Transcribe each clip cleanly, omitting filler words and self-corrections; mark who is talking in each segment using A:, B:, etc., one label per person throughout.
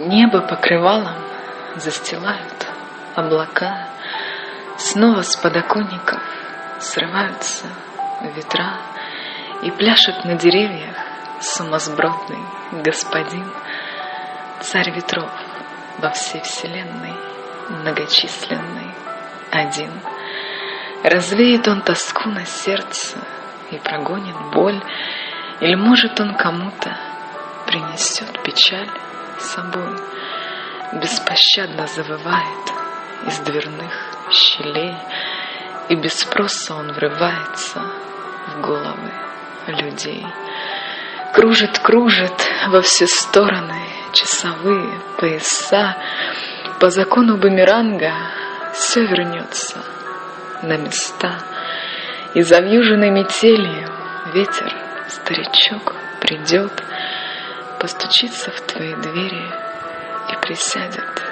A: Небо покрывалом застилают облака, снова с подоконников срываются ветра, и пляшет на деревьях сумасбродный господин, царь ветров во всей вселенной, многочисленный, один. Развеет он тоску на сердце и прогонит боль, или, может, он кому-то принесет печаль с собой. Беспощадно завывает из дверных щелей, и без спроса он врывается в головы людей. Кружит, кружит во все стороны часовые пояса, по закону бумеранга все вернется на места, и завьюженной метелью ветер, старичок, придет, постучится в твои двери и присядет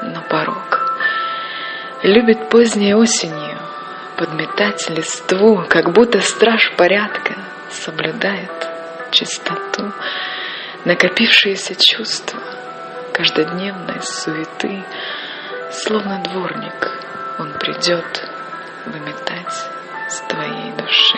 A: на порог. Любит поздней осенью подметать листву, как будто страж порядка соблюдает чистоту, накопившиеся чувства каждодневной суеты, словно дворник он придет выметать с твоей души.